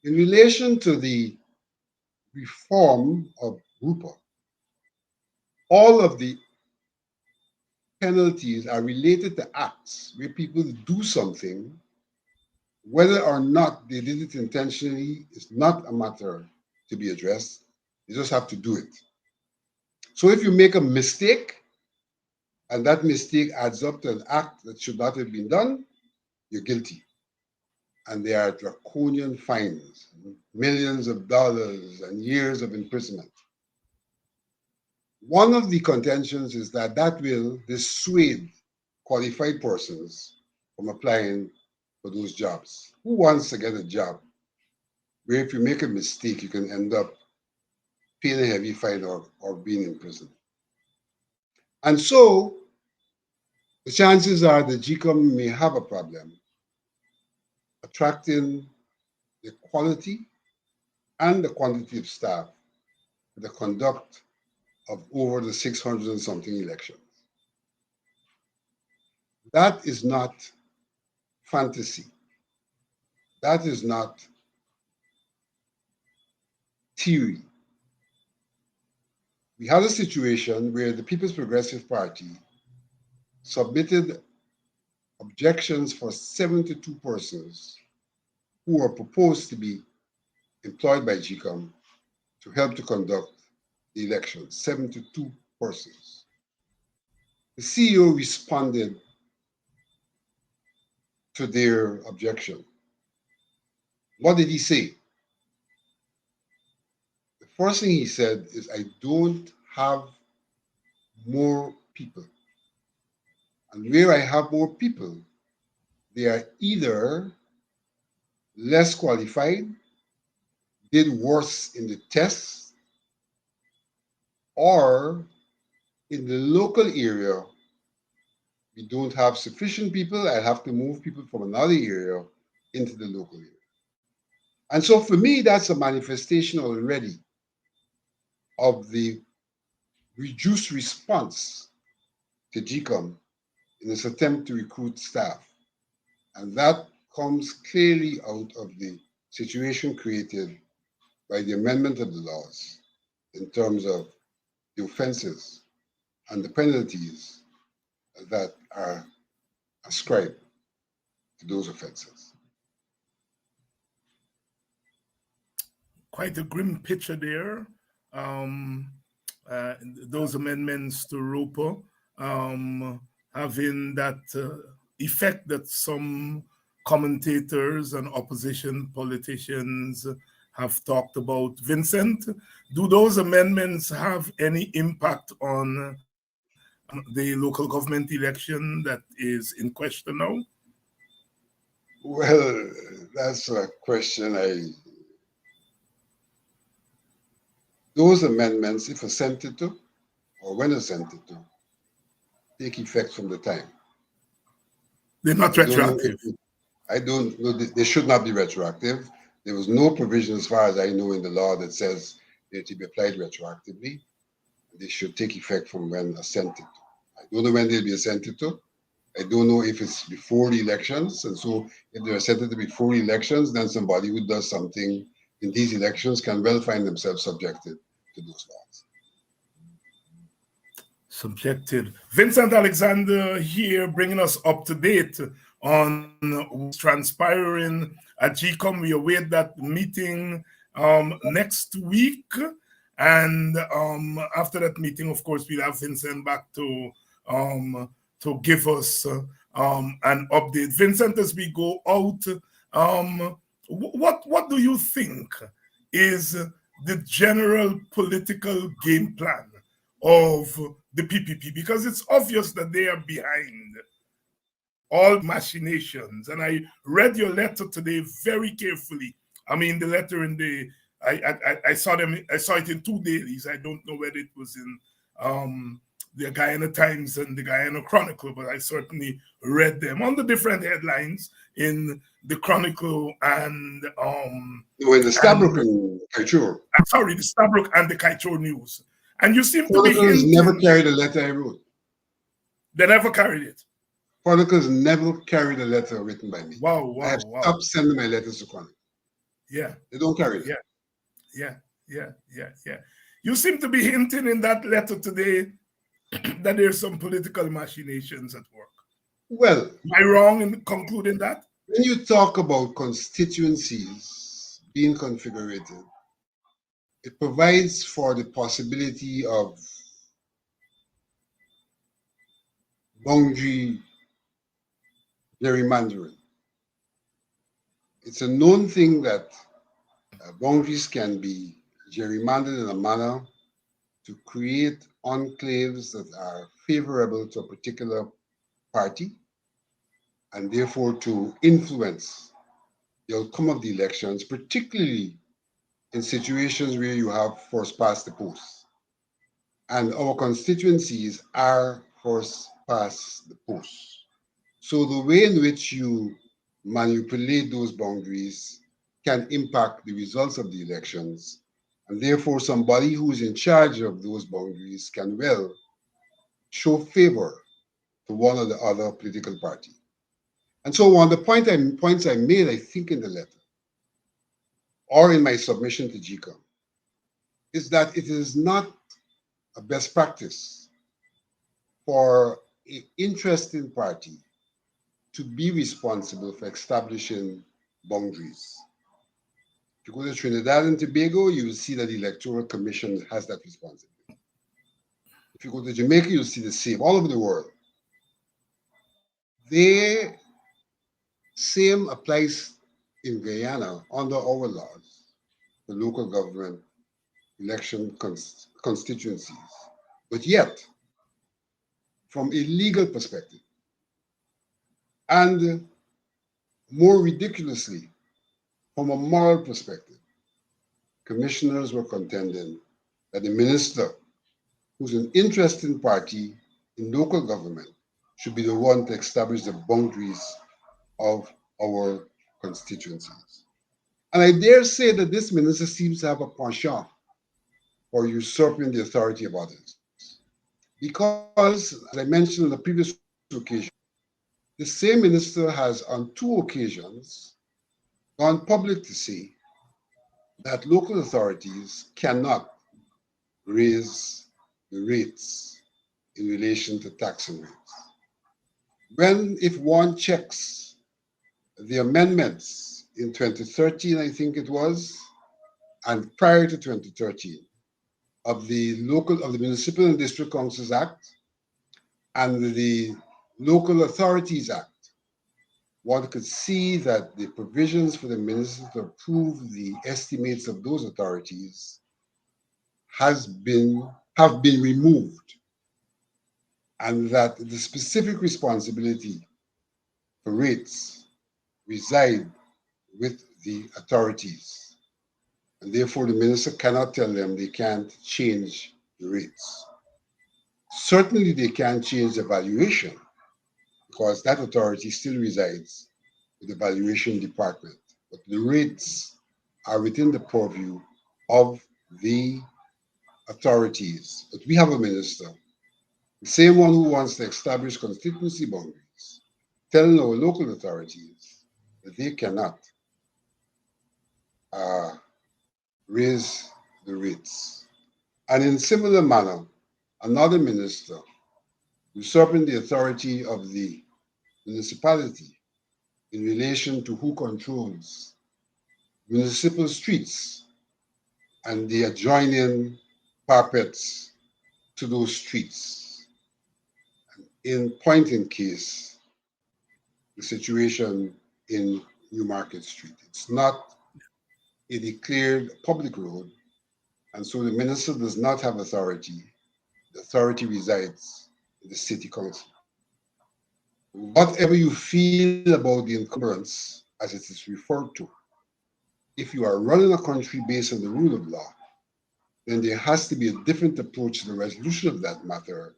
In relation to the reform of RUPA, all of the penalties are related to acts where people do something. Whether or not they did it intentionally is not a matter to be addressed. You just have to do it. So if you make a mistake and that mistake adds up to an act that should not have been done, you're guilty. And there are draconian fines, millions of dollars and years of imprisonment. One of the contentions is that that will dissuade qualified persons from applying for those jobs. Who wants to get a job where if you make a mistake, you can end up paying a heavy fine or being in prison? And so the chances are that GECOM may have a problem attracting the quality and the quantity of staff for the conduct of over the 600 and something elections. That is not fantasy. That is not theory. We had a situation where the People's Progressive Party submitted objections for 72 persons who were proposed to be employed by GECOM to help to conduct the elections, 72 persons. The CEO responded to their objection. What did he say? The first thing he said is, I don't have more people. And where I have more people, they are either less qualified, did worse in the tests, or in the local area, we don't have sufficient people. I have to move people from another area into the local area. And so for me, that's a manifestation already of the reduced response to GECOM in its attempt to recruit staff. And that comes clearly out of the situation created by the amendment of the laws in terms of the offenses and the penalties that are ascribed to those offenses. Quite a grim picture there. Um, those amendments to ROPA having that effect that some commentators and opposition politicians have talked about. Vincent, do those amendments have any impact on the local government election that is in question now? Well, that's a question those amendments, if assented to, or when assented to, take effect from the time. They're not retroactive. I don't know. They should not be retroactive. There was no provision, as far as I know, in the law that says they're to be applied retroactively. They should take effect from when assented to. I don't know when they'll be assented to. I don't know if it's before the elections. And so if they're assented to before the elections, then somebody who does something in these elections can well find themselves subjected to those laws. Subjected. Vincent Alexander here, bringing us up to date on what's transpiring at GECOM. We await that meeting next week. And after that meeting, of course, we'll have Vincent back to give us an update. Vincent, as we go out, what do you think is the general political game plan of the PPP? Because it's obvious that they are behind all machinations. And I read your letter today very carefully. I mean, the letter in the I saw it in two dailies. I don't know whether it was in the Guyana Times and the Guyana Chronicle, but I certainly read them on the different headlines in the Chronicle and in the Stabrook and Kaichur. I'm sorry, the Stabrook and the Kaichur News. And you seem to be Chronicles never carried a letter I wrote. They never carried it. Chronicles never carried a letter written by me. Wow. I have stopped sending my letters to Chronicles. Yeah. They don't carry it. Yeah. You seem to be hinting in that letter today that there's some political machinations at work. Well, am I wrong in concluding that? When you talk about constituencies being configured, it provides for the possibility of boundary gerrymandering. It's a known thing that boundaries can be gerrymandered in a manner to create enclaves that are favorable to a particular party and therefore to influence the outcome of the elections, particularly in situations where you have first past the post. And our constituencies are first past the post. So the way in which you manipulate those boundaries can impact the results of the elections. And therefore, somebody who is in charge of those boundaries can well show favor to one or the other political party. And so one of the points I made, I think, in the letter or in my submission to GECOM is that it is not a best practice for an interesting party to be responsible for establishing boundaries. If you go to Trinidad and Tobago, you will see that the Electoral Commission has that responsibility. If you go to Jamaica, you'll see the same, all over the world. The same applies in Guyana under our laws, the local government election constituencies. But yet, from a legal perspective, and more ridiculously, from a moral perspective, commissioners were contending that the minister, who's an interesting party in local government, should be the one to establish the boundaries of our constituencies. And I dare say that this minister seems to have a penchant for usurping the authority of others. Because, as I mentioned on the previous occasion, the same minister has on 2 occasions gone public to say that local authorities cannot raise the rates in relation to taxing rates. When, if one checks the amendments in 2013, I think it was, and prior to 2013, of the Municipal and District Councils Act and the Local Authorities Act, one could see that the provisions for the minister to approve the estimates of those authorities have been removed, and that the specific responsibility for rates reside with the authorities. And therefore, the minister cannot tell them they can't change the rates. Certainly, they can't change the valuation because that authority still resides with the valuation department. But the rates are within the purview of the authorities. But we have a minister, the same one who wants to establish constituency boundaries, telling our local authorities that they cannot raise the rates. And in similar manner, another minister usurping the authority of the municipality in relation to who controls municipal streets and the adjoining parapets to those streets. In point in case, the situation in Newmarket Street. It's not a declared public road, and so the minister does not have authority. The authority resides in the city council. Whatever you feel about the encumbrance, as it is referred to, if you are running a country based on the rule of law, then there has to be a different approach to the resolution of that matter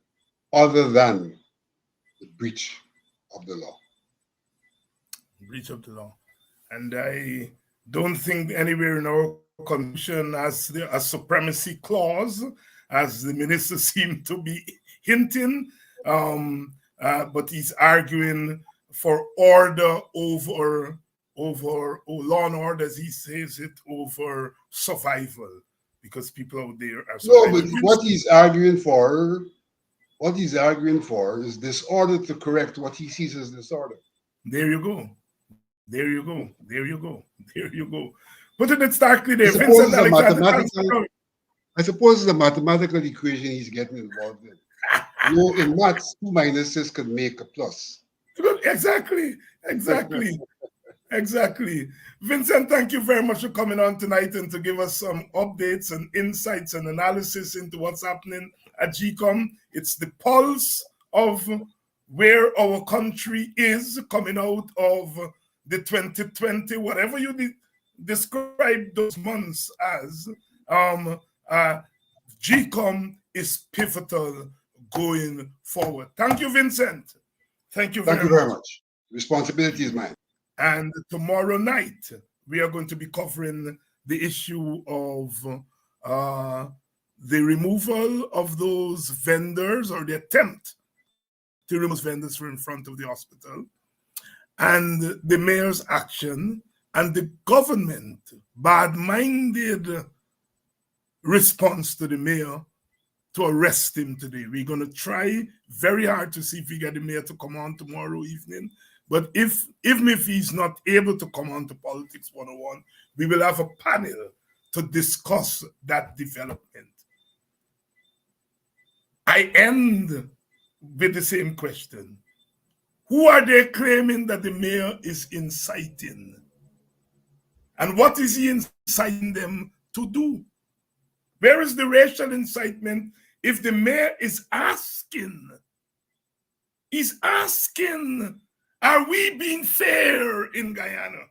other than the breach of the law. Breach of the law. And I don't think anywhere in our constitution has a supremacy clause, as the minister seemed to be hinting. But he's arguing for order over law and order, as he says it, over survival, because people out there are surviving. No, but what he's arguing for is disorder to correct what he sees as disorder. There you go. There you go. There you go. There you go. Putting it starkly there, Vincent Alexander. I suppose it's a mathematical equation he's getting involved in. In maths, 2 minuses could make a plus. Exactly. Exactly. Vincent, thank you very much for coming on tonight and to give us some updates and insights and analysis into what's happening at GECOM. It's the pulse of where our country is coming out of the 2020, whatever you describe those months as. GECOM is pivotal going forward. Thank you, Vincent. Thank you very Thank much. you very much. Responsibility is mine. And tomorrow night, we are going to be covering the issue of the removal of those vendors, or the attempt to remove vendors from in front of the hospital, and the mayor's action, and the government bad-minded response to the mayor to arrest him today. We're going to try very hard to see if we get the mayor to come on tomorrow evening. But even if he's not able to come on to Politics 101, we will have a panel to discuss that development. I end with the same question. Who are they claiming that the mayor is inciting? And what is he inciting them to do? Where is the racial incitement if the mayor is asking? He's asking, are we being fair in Guyana?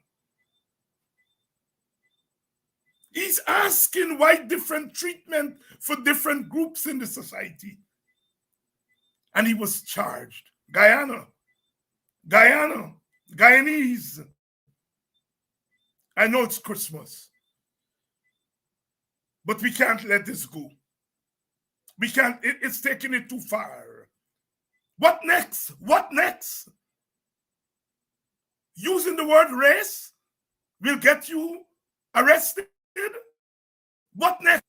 He's asking why different treatment for different groups in the society. And he was charged. Guyanese. I know it's Christmas, but we can't let this go. We can't, it's taking it too far. What next? What next? Using the word race will get you arrested? What next?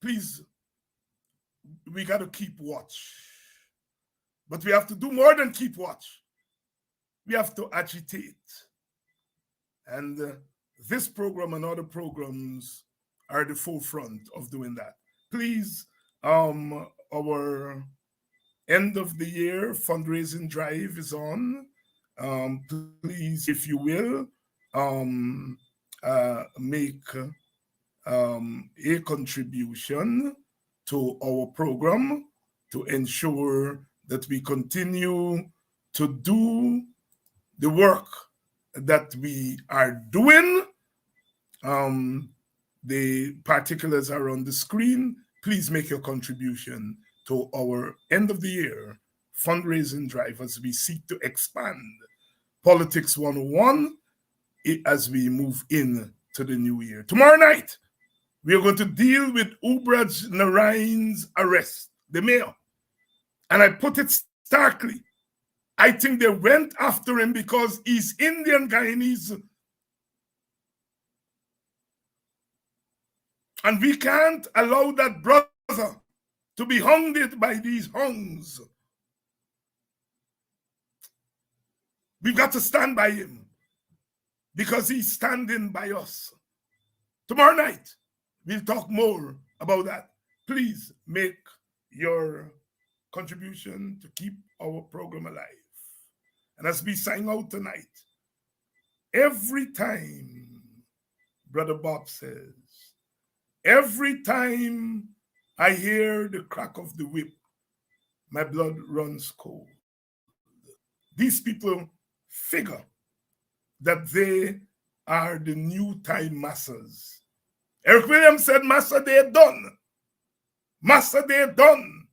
Please, we got to keep watch. But we have to do more than keep watch. We have to agitate. And this program and other programs are at the forefront of doing that. Please, our end of the year fundraising drive is on. Please, if you will, make a contribution to our program to ensure that we continue to do the work that we are doing. The particulars are on the screen. Please make your contribution to our end of the year fundraising drive as we seek to expand Politics 101 as we move in to the new year. Tomorrow night, we are going to deal with Ubraj Narayan's arrest, the mayor. And I put it starkly. I think they went after him because he's Indian Guyanese. And we can't allow that brother to be hounded by these hounds. We've got to stand by him because he's standing by us. Tomorrow night, we'll talk more about that. Please make your contribution to keep our program alive. And as we sign out tonight, every time, Brother Bob says, every time I hear the crack of the whip, my blood runs cold. These people figure that they are the new time masters. Eric Williams said, Master, they're done. Master, they're done.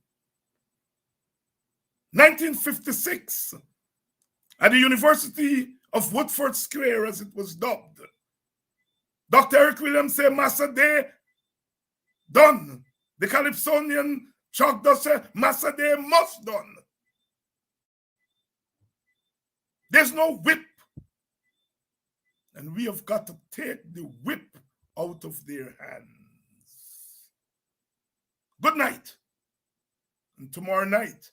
1956, at the University of Woodford Square, as it was dubbed, Dr. Eric Williams said, Master, they're done. The Calypsonian Chuck does say, Master, they must done. There's no whip. And we have got to take the whip out of their hands. Good night. And tomorrow night,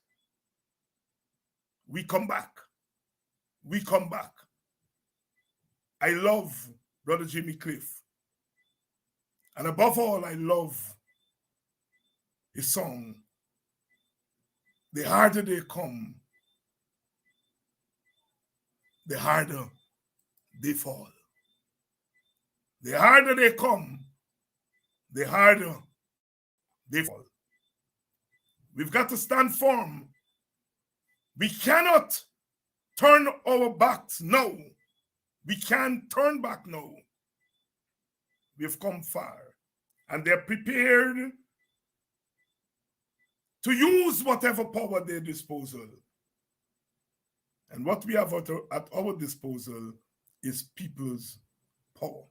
we come back. We come back. I love Brother Jimmy Cliff. And above all, I love his song. The harder they come, the harder they fall. The harder they come, the harder they fall. We've got to stand firm. We cannot turn our backs now. We can't turn back now. We've come far. and they're prepared to use whatever power at their disposal. And what we have at our disposal is people's power.